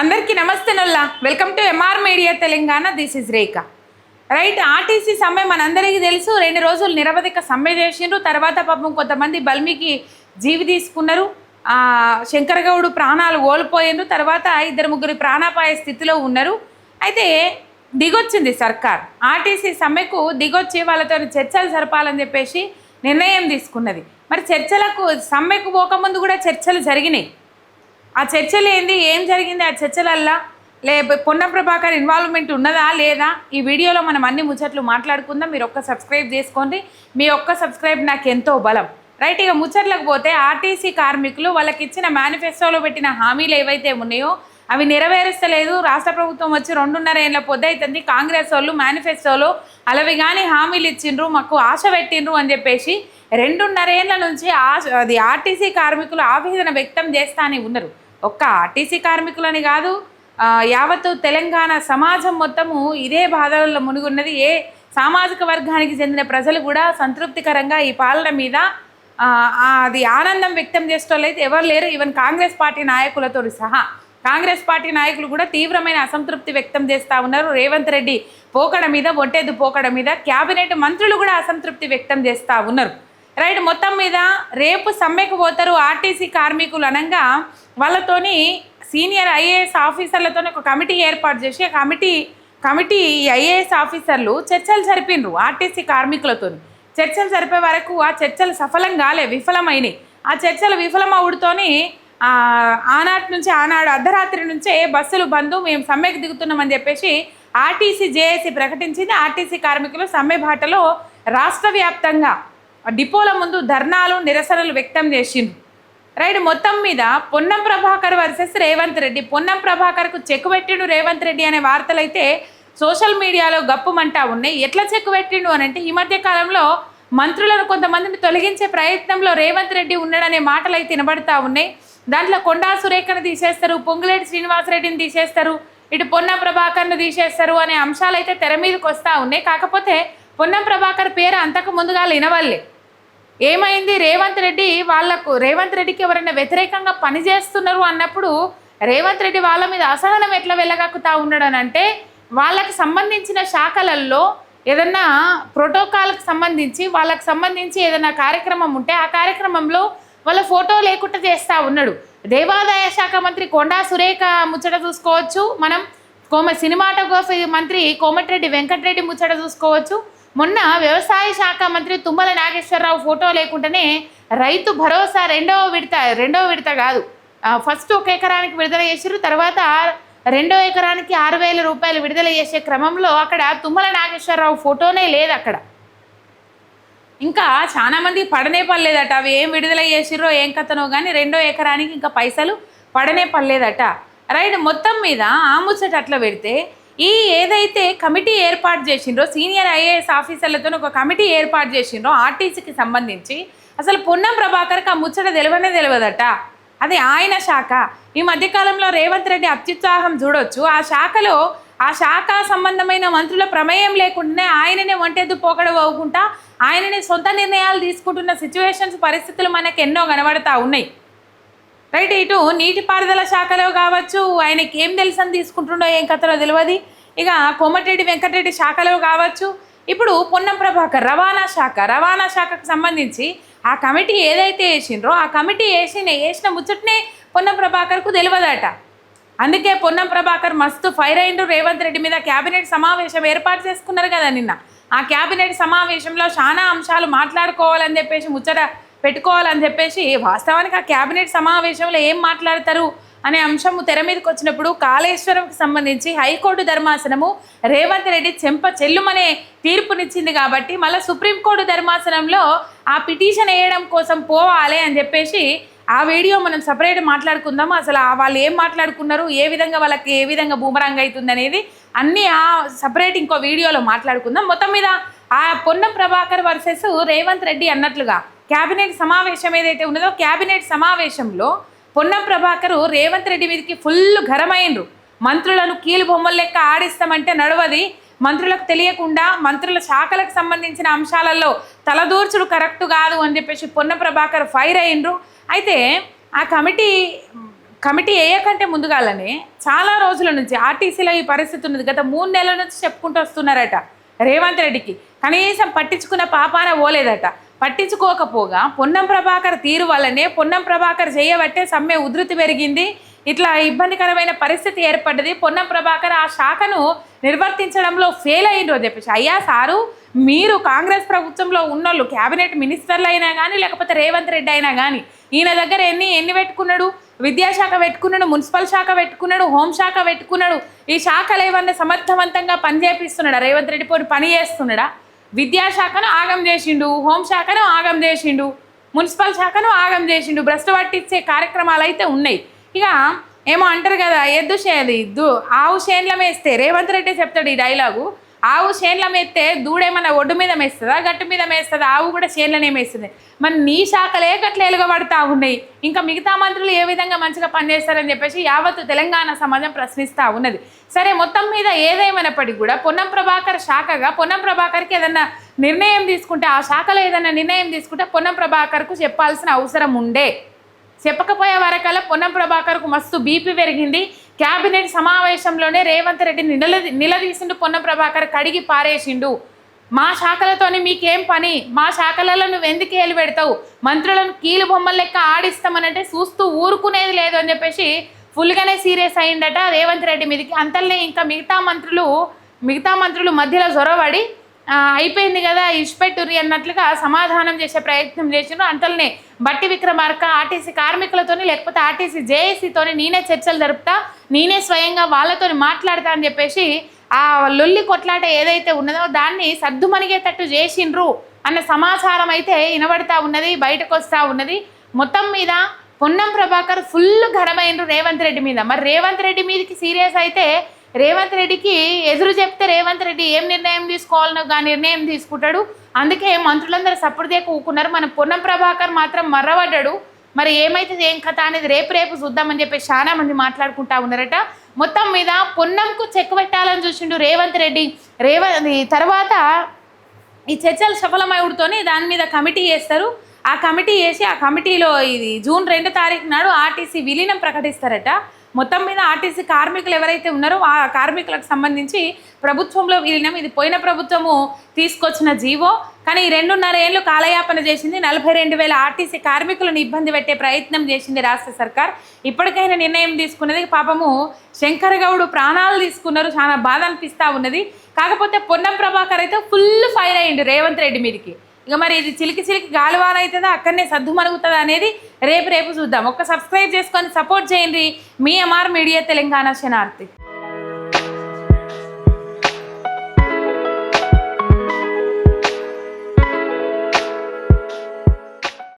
అందరికీ నమస్తే నొల్లా welcome to MR media Telangana. This is Rekha. Right, RTC సమ్మె మనందరికీ తెలుసు. 2 రోజులు నిరవధిక సమ్మె చేసిండ్రు. తర్వాత పాపం కొంతమంది బల్మికి జీవి తీసుకున్నారు. శంకరగౌడ్ ప్రాణాలు కోల్పోయిండ్రు. తర్వాత 2-3 ప్రాణాపాయ స్థితిలో ఉన్నారు. అయితే దిగొచ్చింది సర్కార్. ఆర్టీసీ సమ్మెకు దిగొచ్చి వాళ్ళతో చర్చలు జరపాలని చెప్పేసి నిర్ణయం తీసుకున్నది. మరి చర్చలకు సమ్మెకు పోకముందు కూడా చర్చలు జరిగినాయి. ఆ చర్చలు ఏంది, ఏం జరిగింది ఆ చర్చలల్లా, పొన్నం ప్రభాకర్ ఇన్వాల్వ్మెంట్ ఉన్నదా లేదా, ఈ వీడియోలో మనం అన్ని ముచ్చట్లు మాట్లాడుకుందాం. మీరు ఒక్క సబ్స్క్రైబ్ చేసుకోండి. మీ ఒక్క సబ్స్క్రైబ్ నాకు ఎంతో బలం. రైట్, ఇక ముచ్చట్లకు పోతే ఆర్టీసీ కార్మికులు వాళ్ళకి ఇచ్చిన మేనిఫెస్టోలో పెట్టిన హామీలు ఏవైతే ఉన్నాయో అవి నెరవేరుస్తలేదు. రాష్ట్ర ప్రభుత్వం వచ్చి 2.5 ఏళ్ళ పొద్దైతుంది. కాంగ్రెస్ వాళ్ళు మేనిఫెస్టోలో అలవి కానీ హామీలు ఇచ్చిండ్రు, మాకు ఆశ పెట్టిండ్రు అని చెప్పేసి 2.5 ఏళ్ళ నుంచి అది ఆర్టీసీ కార్మికులు ఆవేదన వ్యక్తం చేస్తానే ఉన్నారు. ఒక్క ఆర్టీసీ కార్మికులని కాదు, యావత్తు తెలంగాణ సమాజం మొత్తము ఇదే బాధలలో మునిగున్నది. ఏ సామాజిక వర్గానికి చెందిన ప్రజలు కూడా సంతృప్తికరంగా ఈ పాలన మీద అది ఆనందం వ్యక్తం చేసేటోళ్ళైతే ఎవరు లేరు. ఈవెన్ కాంగ్రెస్ పార్టీ నాయకులతో సహా కాంగ్రెస్ పార్టీ నాయకులు కూడా తీవ్రమైన అసంతృప్తి వ్యక్తం చేస్తూ ఉన్నారు. రేవంత్ రెడ్డి పోకడ మీద, ఒంటెద్దు పోకడ మీద క్యాబినెట్ మంత్రులు కూడా అసంతృప్తి వ్యక్తం చేస్తూ ఉన్నారు. రైట్, మొత్తం మీద రేపు సమ్మెకు పోతారు ఆర్టీసీ కార్మికులు అనగా వాళ్ళతోని సీనియర్ ఐఏఎస్ ఆఫీసర్లతో ఒక కమిటీ ఏర్పాటు చేసి ఆ కమిటీ ఐఏఎస్ ఆఫీసర్లు చర్చలు జరిపిండ్రు ఆర్టీసీ కార్మికులతో. చర్చలు జరిపే వరకు ఆ చర్చలు సఫలం కాలే, విఫలమైనవి. ఆ చర్చలు విఫలమవుడుతోని ఆనాడు అర్ధరాత్రి నుంచే బస్సులు బంద్, మేము సమ్మెకు దిగుతున్నామని చెప్పేసి ఆర్టీసీ జేఏసీ ప్రకటించింది. ఆర్టీసీ కార్మికులు సమ్మె బాటలో రాష్ట్ర వ్యాప్తంగా డిపోల ముందు ధర్నాలు, నిరసనలు వ్యక్తం చేసిండ్రు. రైట్, మొత్తం మీద పొన్నం ప్రభాకర్ వర్సెస్ రేవంత్ రెడ్డి. పొన్నం ప్రభాకర్కు చెక్ పెట్టిండు రేవంత్ రెడ్డి అనే వార్తలు అయితే సోషల్ మీడియాలో గప్పుమంటా ఉన్నాయి. ఎట్లా చెక్ పెట్టిండు అని అంటే, ఈ మధ్య కాలంలో మంత్రులను కొంతమందిని తొలగించే ప్రయత్నంలో రేవంత్ రెడ్డి ఉన్నాడనే మాటలు అయితే వినబడతా ఉన్నాయి. దాంట్లో కొండా సురేఖను తీసేస్తారు, పొంగులేటి శ్రీనివాసరెడ్డిని తీసేస్తారు, ఇటు పొన్నం ప్రభాకర్ను తీసేస్తారు అనే అంశాలు అయితే తెర మీదకి వస్తూ ఉన్నాయి. కాకపోతే పొన్నం ప్రభాకర్ పేరు అంతకు ముందుగా వినవల్లే. ఏమైంది, రేవంత్ రెడ్డికి ఎవరైనా వ్యతిరేకంగా పనిచేస్తున్నారు అన్నప్పుడు రేవంత్ రెడ్డి వాళ్ళ మీద అసహనం ఎట్లా వెళ్ళగక్కుతా ఉన్నాడు అని అంటే, వాళ్ళకి సంబంధించిన శాఖలలో ఏదన్నా ప్రోటోకాల్కి సంబంధించి వాళ్ళకి సంబంధించి ఏదైనా కార్యక్రమం ఉంటే ఆ కార్యక్రమంలో వాళ్ళ ఫోటో లేకుండా చేస్తూ ఉన్నాడు. దేవాదాయ శాఖ మంత్రి కొండా సురేఖ ముచ్చట చూసుకోవచ్చు, మనం సినిమాటోగ్రఫీ మంత్రి కోమటిరెడ్డి వెంకటరెడ్డి ముచ్చట చూసుకోవచ్చు. మొన్న వ్యవసాయ శాఖ మంత్రి తుమ్మల నాగేశ్వరరావు ఫోటో లేకుండానే రైతు భరోసా రెండవ విడత కాదు, ఫస్ట్ 1 ఎకరానికి విడుదల చేసారు, తర్వాత 2వ ఎకరానికి 6,000 రూపాయలు విడుదల చేసే క్రమంలో అక్కడ తుమ్మల నాగేశ్వరరావు ఫోటోనే లేదు. అక్కడ ఇంకా చాలామంది పడనే పడలేదట. అవి ఏం విడుదల చేసిర్రో ఏం కథనో కానీ 2వ ఎకరానికి ఇంకా పైసలు పడనే పడలేదట. రైట్, మొత్తం మీద ఆ ముచ్చట అట్లా పెడితే ఏదైతే కమిటీ ఏర్పాటు చేసిండ్రో సీనియర్ ఐఏఎస్ ఆఫీసర్లతో ఒక కమిటీ ఏర్పాటు చేసిండ్రో ఆర్టీసీకి సంబంధించి, అసలు పొన్నం ప్రభాకర్కి ఆ ముచ్చట తెలియదట. అది ఆయన శాఖ. ఈ మధ్యకాలంలో రేవంత్ రెడ్డి అత్యుత్సాహం చూడొచ్చు. ఆ శాఖ సంబంధమైన మంత్రుల ప్రమేయం లేకుండానే ఆయననే ఒంటెద్దు పోకడ పోకుండా ఆయననే సొంత నిర్ణయాలు తీసుకుంటున్న సిచ్యువేషన్స్, పరిస్థితులు మనకు ఎన్నో కనబడతా ఉన్నాయి. రైట్, ఇటు నీటిపారుదల శాఖలో కావచ్చు, ఆయనకి ఏం తెలుసని తీసుకుంటుండో ఏం కథలో తెలియదు. ఇక కోమటిరెడ్డి వెంకటరెడ్డి శాఖలో కావచ్చు, ఇప్పుడు పొన్నం ప్రభాకర్ రవాణా శాఖకు సంబంధించి ఆ కమిటీ ఏదైతే వేసిండ్రో ఆ కమిటీ వేసిన ముచ్చటనే పొన్నం ప్రభాకర్కు తెలియదట. అందుకే పొన్నం ప్రభాకర్ మస్తు ఫైర్ అయిండ్రు రేవంత్ రెడ్డి మీద. క్యాబినెట్ సమావేశం ఏర్పాటు చేసుకున్నారు కదా నిన్న. ఆ క్యాబినెట్ సమావేశంలో చాలా అంశాలు మాట్లాడుకోవాలని చెప్పేసి, ముచ్చట పెట్టుకోవాలని చెప్పేసి, వాస్తవానికి ఆ క్యాబినెట్ సమావేశంలో ఏం మాట్లాడతారు అనే అంశము తెర మీదకి వచ్చినప్పుడు కాళేశ్వరంకి సంబంధించి హైకోర్టు ధర్మాసనము రేవంత్ రెడ్డి చెల్లుమనే తీర్పునిచ్చింది కాబట్టి మళ్ళీ సుప్రీంకోర్టు ధర్మాసనంలో ఆ పిటిషన్ వేయడం కోసం పోవాలి అని చెప్పేసి ఆ వీడియో మనం సపరేట్ మాట్లాడుకుందాం. అసలు వాళ్ళు ఏం మాట్లాడుకున్నారు, వాళ్ళకి ఏ విధంగా బూమరాంగ్ అవుతుంది అనేది అన్నీ ఆ సపరేట్ ఇంకో వీడియోలో మాట్లాడుకుందాం. మొత్తం మీద ఆ పొన్నం ప్రభాకర్ వర్సెస్ రేవంత్ రెడ్డి అన్నట్లుగా క్యాబినెట్ సమావేశం ఏదైతే ఉన్నదో క్యాబినెట్ సమావేశంలో పొన్నం ప్రభాకర్ రేవంత్ రెడ్డి మీదకి ఫుల్ గరమైండ్రు. మంత్రులను కీలు బొమ్మల లెక్క ఆడిస్తామంటే నడవది, మంత్రులకు తెలియకుండా మంత్రుల శాఖలకు సంబంధించిన అంశాలలో తలదూర్చుడు కరెక్ట్ కాదు అని చెప్పేసి పొన్నం ప్రభాకర్ ఫైర్ అయిండ్రు. అయితే ఆ కమిటీ కమిటీ వేయకంటే ముందుగానే చాలా రోజుల నుంచి ఆర్టీసీలో ఈ పరిస్థితి ఉన్నది. గత 3 నెలల నుంచి చెప్పుకుంటూ వస్తున్నారట రేవంత్ రెడ్డికి. కనీసం పట్టించుకున్న పాపాన పోలేదట. పట్టించుకోకపోగా పొన్నం ప్రభాకర్ తీరు వల్లనే పొన్నం ప్రభాకర్ చేయబట్టే సమ్మె ఉధృతి పెరిగింది, ఇట్లా ఇబ్బందికరమైన పరిస్థితి ఏర్పడ్డది. పొన్నం ప్రభాకర్ ఆ శాఖను నిర్వర్తించడంలో ఫెయిల్ అయ్యిండ్రు అని చెప్పేసి. అయ్యా సారు, మీరు కాంగ్రెస్ ప్రభుత్వంలో ఉన్నోళ్ళు క్యాబినెట్ మినిస్టర్లు అయినా కానీ లేకపోతే రేవంత్ రెడ్డి అయినా కానీ ఈయన దగ్గర ఎన్ని పెట్టుకున్నాడు? విద్యాశాఖ పెట్టుకున్నాడు, మున్సిపల్ శాఖ పెట్టుకున్నాడు, హోంశాఖ పెట్టుకున్నాడు. ఈ శాఖలు ఏమన్నా సమర్థవంతంగా పనిచేపిస్తున్నాడా రేవంత్ రెడ్డి? పోయి పని చేస్తున్నాడా? విద్యాశాఖను ఆగం చేసిండు, హోంశాఖను ఆగం చేసిండు, మున్సిపల్ శాఖను ఆగం చేసిండు. భ్రష్టు పట్టించే కార్యక్రమాలు అయితే ఉన్నాయి. ఇక ఏమో అంటారు కదా, ఆవు చేన్ల మేస్తే, రేవంత్ రెడ్డి చెప్తాడు ఈ డైలాగు, ఆవు చేన్ల మేస్తే దూడేమన్నా ఒడ్డు మీద మేస్తుందా, గట్టు మీద మేస్తుందా? ఆవు కూడా చేన్లనే మేస్తుంది. మరి నీ శాఖలే గట్ల ఎలుగబడతా ఉన్నాయి, ఇంకా మిగతా మంత్రులు ఏ విధంగా మంచిగా పనిచేస్తారని చెప్పేసి యావత్తు తెలంగాణ సమాజం ప్రశ్నిస్తూ ఉన్నది. సరే, మొత్తం మీద ఏదేమైనప్పటికీ కూడా పొన్నం ప్రభాకర్ శాఖగా పొన్నం ప్రభాకర్కి ఏదన్నా నిర్ణయం తీసుకుంటే, ఆ శాఖలో ఏదైనా నిర్ణయం తీసుకుంటే పొన్నం ప్రభాకర్కు చెప్పాల్సిన అవసరం ఉండే. చెప్పకపోయే వరకల్లా పొన్నం ప్రభాకర్కు మస్తు బీపీ పెరిగింది. క్యాబినెట్ సమావేశంలోనే రేవంత్ రెడ్డిని నిలదీసిండు పొన్నం ప్రభాకర్, కడిగి పారేసిండు. మా శాఖలతోని మీకేం పని, మా శాఖలలో నువ్వు ఎందుకు ఏలు పెడతావు, మంత్రులను కీలు బొమ్మల లెక్క ఆడిస్తామనంటే చూస్తూ ఊరుకునేది లేదు అని చెప్పేసి ఫుల్గానే సీరియస్ అయ్యిండట రేవంత్ రెడ్డి మీదకి. అంతల్నే ఇంకా మిగతా మంత్రులు మధ్యలో జొరబడి అయిపోయింది కదా ఇష్పెట్టురి అన్నట్లుగా సమాధానం చేసే ప్రయత్నం చేసిండ్రు. అంతల్నే బట్టి విక్రమార్క ఆర్టీసీ కార్మికులతోని లేకపోతే ఆర్టీసీ జేఏసీతోని నేనే చర్చలు జరుపుతా, నేనే స్వయంగా వాళ్ళతోని మాట్లాడతా అని చెప్పేసి ఆ లొల్లి కొట్లాట ఏదైతే ఉన్నదో దాన్ని సద్దుమణిగేటట్టు చేసిండ్రు అన్న సమాచారం అయితే వినబడతా ఉన్నది, బయటకు వస్తూ ఉన్నది. మొత్తం మీద పొన్నం ప్రభాకర్ ఫుల్ ఘనమైండ్రు రేవంత్ రెడ్డి మీద. మరి రేవంత్ రెడ్డి మీదకి సీరియస్ అయితే రేవంత్ రెడ్డికి ఎదురు చెప్తే రేవంత్ రెడ్డి ఏం నిర్ణయం తీసుకోవాలనో ఆ నిర్ణయం తీసుకుంటాడు. అందుకే మంత్రులందరూ సపోర్ట్దే కూకున్నారు. మన పొన్నం ప్రభాకర్ మాత్రం మర్రబడ్డాడు. మరి ఏమైతే ఏం కథ అనేది రేపు చూద్దామని చెప్పి చాలా మంది మాట్లాడుకుంటా ఉన్నారట. మొత్తం మీద పొన్నంకు చెక్ పెట్టాలని చూసిండు రేవంత్ రెడ్డి. తర్వాత ఈ చర్చలు సఫలమవుడుతోనే దాని మీద కమిటీ చేస్తారు. ఆ కమిటీ చేసి ఆ కమిటీలో ఇది జూన్ 2 తారీఖు నాడు ఆర్టీసీ విలీనం ప్రకటిస్తారట. మొత్తం మీద ఆర్టీసీ కార్మికులు ఎవరైతే ఉన్నారో ఆ కార్మికులకు సంబంధించి ప్రభుత్వంలో విలీనం. ఇది పోయిన ప్రభుత్వము తీసుకొచ్చిన జీవో, కానీ 2.5 ఏళ్ళు కాలయాపన చేసింది. 42,000 ఆర్టీసీ కార్మికులను ఇబ్బంది పెట్టే ప్రయత్నం చేసింది రాష్ట్ర సర్కార్. ఇప్పటికైనా నిర్ణయం తీసుకున్నది. పాపము శంకర్ గౌడ్ ప్రాణాలు తీసుకున్నారు, చాలా బాధ అనిపిస్తూ ఉన్నది. కాకపోతే పొన్నం ప్రభాకర్ అయితే ఫుల్ ఫైర్ అయ్యిండు రేవంత్ రెడ్డి మీదకి. ఇక మరి ఇది చిలికి గాలివాన అవుతుందా, అక్కడనే సద్దుమణుగుతుందా అనేది రేపు చూద్దాం. ఒక్క సబ్స్క్రైబ్ చేసుకొని సపోర్ట్ చేయండి. మీ ఎంఆర్ మీడియా తెలంగాణ శనార్థి.